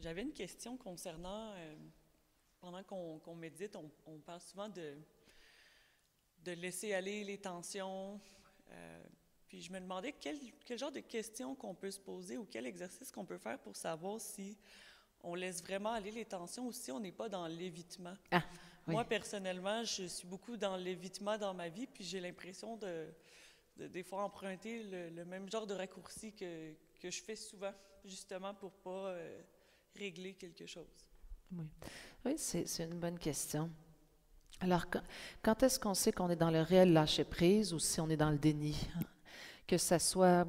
J'avais une question concernant, pendant qu'on médite, on parle souvent de laisser aller les tensions. euh, Puis je me demandais quel genre de questions qu'on peut se poser ou quel exercice qu'on peut faire pour savoir si on laisse vraiment aller les tensions ou si on n'est pas dans l'évitement. Ah, oui. Moi, personnellement, je suis beaucoup dans l'évitement dans ma vie, puis j'ai l'impression de des fois emprunter le même genre de raccourci que je fais souvent, justement pour pas régler quelque chose. Oui, oui, c'est une bonne question. Alors, quand est-ce qu'on sait qu'on est dans le réel lâcher-prise ou si on est dans le déni? Que ça soit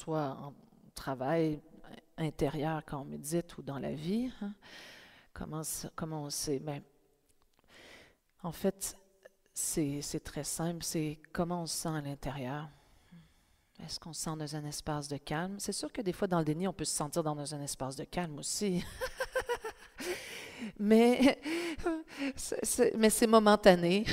en travail intérieur quand on médite ou dans la vie, hein? Comment on sait? Ben, en fait, c'est très simple. C'est comment on se sent à l'intérieur. Est-ce qu'on se sent dans un espace de calme? C'est sûr que des fois, dans le déni, on peut se sentir dans un espace de calme aussi. Mais, mais c'est momentané.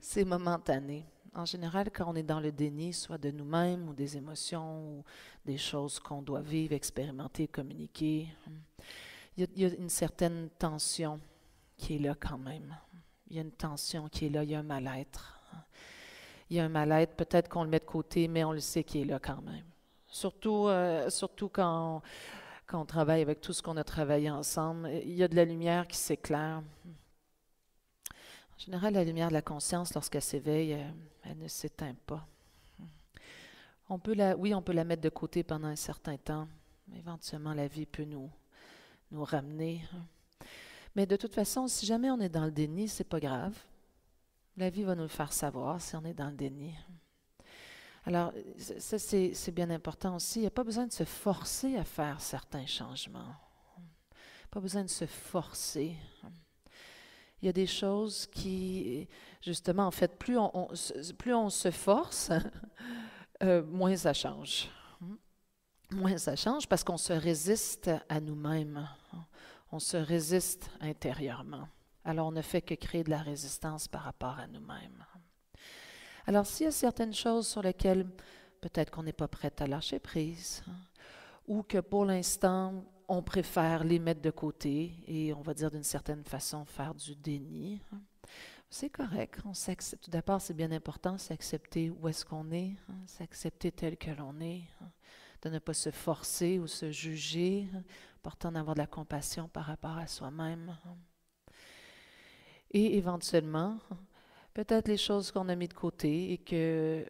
C'est momentané. En général, quand on est dans le déni, soit de nous-mêmes ou des émotions ou des choses qu'on doit vivre, expérimenter, communiquer, il y a une certaine tension qui est là quand même. Il y a une tension qui est là, il y a un mal-être. Il y a un mal-être, peut-être qu'on le met de côté, mais on le sait qu'il est là quand même. Surtout quand on travaille avec tout ce qu'on a travaillé ensemble, il y a de la lumière qui s'éclaire. En général, la lumière de la conscience, lorsqu'elle s'éveille, elle ne s'éteint pas. Oui, on peut la mettre de côté pendant un certain temps. Éventuellement, la vie peut nous ramener. Mais de toute façon, si jamais on est dans le déni, c'est pas grave. La vie va nous le faire savoir si on est dans le déni. Alors, ça, c'est bien important aussi. Il n'y a pas besoin de se forcer à faire certains changements. Pas besoin de se forcer. Il y a des choses qui, justement, en fait, plus on se force, moins ça change. Moins ça change parce qu'on se résiste à nous-mêmes. On se résiste intérieurement. Alors, on ne fait que créer de la résistance par rapport à nous-mêmes. Alors, s'il y a certaines choses sur lesquelles peut-être qu'on n'est pas prête à lâcher prise, ou que pour l'instant, on préfère les mettre de côté et on va dire d'une certaine façon faire du déni, c'est correct. Tout d'abord, c'est bien important, c'est accepter où est-ce qu'on est, c'est accepter tel que l'on est, de ne pas se forcer ou se juger, important d'avoir de la compassion par rapport à soi-même. Et éventuellement, peut-être les choses qu'on a mis de côté et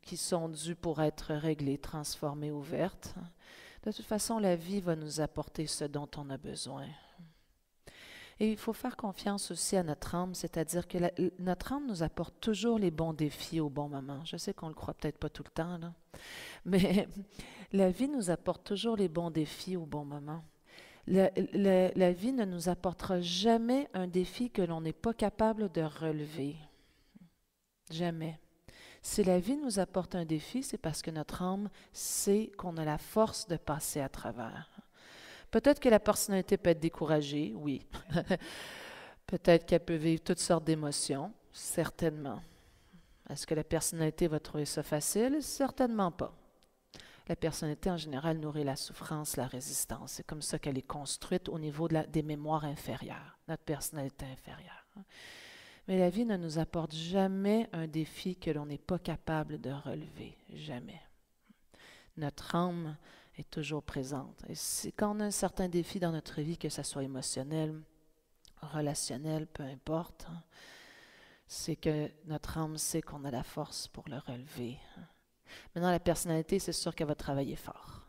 qui sont dues pour être réglées, transformées, ouvertes. De toute façon, la vie va nous apporter ce dont on a besoin. Et il faut faire confiance aussi à notre âme, c'est-à-dire que notre âme nous apporte toujours les bons défis au bon moment. Je sais qu'on ne le croit peut-être pas tout le temps, là, mais la vie nous apporte toujours les bons défis au bon moment. La vie ne nous apportera jamais un défi que l'on n'est pas capable de relever. Jamais. Si la vie nous apporte un défi, c'est parce que notre âme sait qu'on a la force de passer à travers. Peut-être que la personnalité peut être découragée, oui. Peut-être qu'elle peut vivre toutes sortes d'émotions, certainement. Est-ce que la personnalité va trouver ça facile? Certainement pas. La personnalité, en général, nourrit la souffrance, la résistance. C'est comme ça qu'elle est construite au niveau des mémoires inférieures, notre personnalité inférieure. Mais la vie ne nous apporte jamais un défi que l'on n'est pas capable de relever. Jamais. Notre âme est toujours présente. Et quand on a un certain défi dans notre vie, que ce soit émotionnel, relationnel, peu importe, c'est que notre âme sait qu'on a la force pour le relever. Maintenant, la personnalité, c'est sûr qu'elle va travailler fort.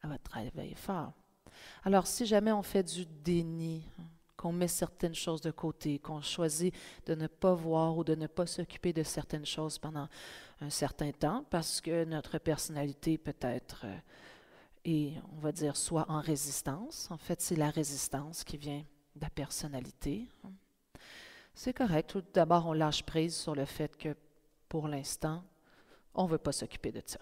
Elle va travailler fort. Alors, si jamais on fait du déni, qu'on met certaines choses de côté, qu'on choisit de ne pas voir ou de ne pas s'occuper de certaines choses pendant un certain temps, parce que notre personnalité peut-être est, on va dire, soit en résistance. En fait, c'est la résistance qui vient de la personnalité. C'est correct. Tout d'abord, on lâche prise sur le fait que, pour l'instant, on ne veut pas s'occuper de ça.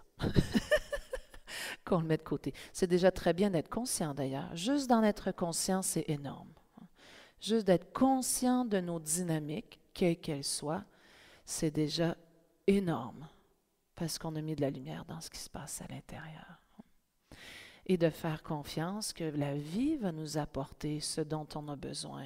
Qu'on le met de côté. C'est déjà très bien d'être conscient d'ailleurs. Juste d'en être conscient, c'est énorme. Juste d'être conscient de nos dynamiques, quelles qu'elles soient, c'est déjà énorme parce qu'on a mis de la lumière dans ce qui se passe à l'intérieur. et de faire confiance que la vie va nous apporter ce dont on a besoin,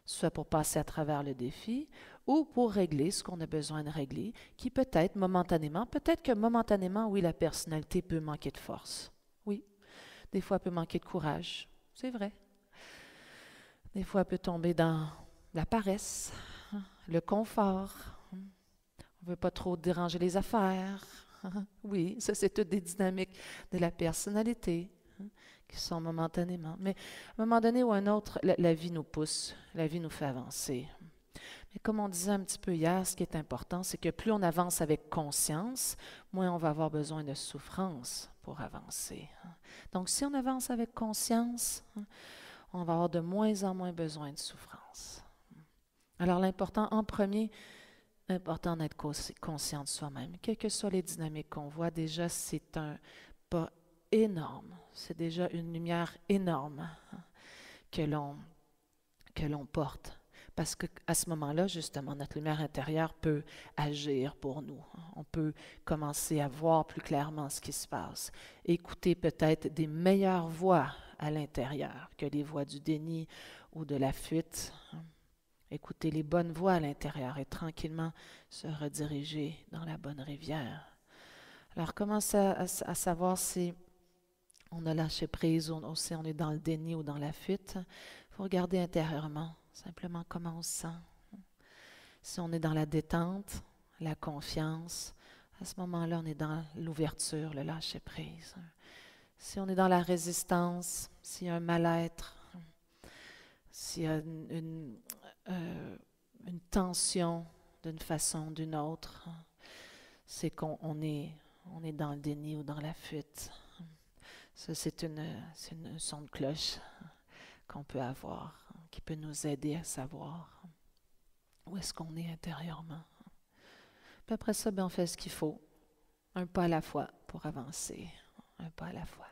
soit pour passer à travers le défi ou pour régler ce qu'on a besoin de régler, qui peut-être que momentanément, oui, la personnalité peut manquer de force. Oui, des fois, elle peut manquer de courage, c'est vrai. Des fois, elle peut tomber dans la paresse, le confort. On ne veut pas trop déranger les affaires. Oui, ça, c'est toutes des dynamiques de la personnalité qui sont momentanément. Mais à un moment donné ou à un autre, la vie nous pousse, la vie nous fait avancer. Mais comme on disait un petit peu hier, ce qui est important, c'est que plus on avance avec conscience, moins on va avoir besoin de souffrance pour avancer. Donc, si on avance avec conscience, on va avoir de moins en moins besoin de souffrance. Alors, l'important, en premier, important d'être conscient de soi-même. Quelles que soient les dynamiques qu'on voit, déjà, c'est un pas énorme. C'est déjà une lumière énorme que l'on porte. Parce qu'à ce moment-là, justement, notre lumière intérieure peut agir pour nous. On peut commencer à voir plus clairement ce qui se passe. Écouter peut-être des meilleures voix à l'intérieur que les voix du déni ou de la fuite. Écouter les bonnes voix à l'intérieur et tranquillement se rediriger dans la bonne rivière. Alors, commence à savoir si on a lâché prise ou si on est dans le déni ou dans la fuite. Il faut regarder intérieurement, simplement comment on se sent. Si on est dans la détente, la confiance, à ce moment-là, on est dans l'ouverture, le lâcher prise. Si on est dans la résistance, s'il y a un mal-être, s'il y a une tension d'une façon ou d'une autre, c'est qu'on est dans le déni ou dans la fuite. Ça, c'est une son de cloche qu'on peut avoir, qui peut nous aider à savoir où est-ce qu'on est intérieurement. Puis après ça, on fait ce qu'il faut, un pas à la fois pour avancer, un pas à la fois.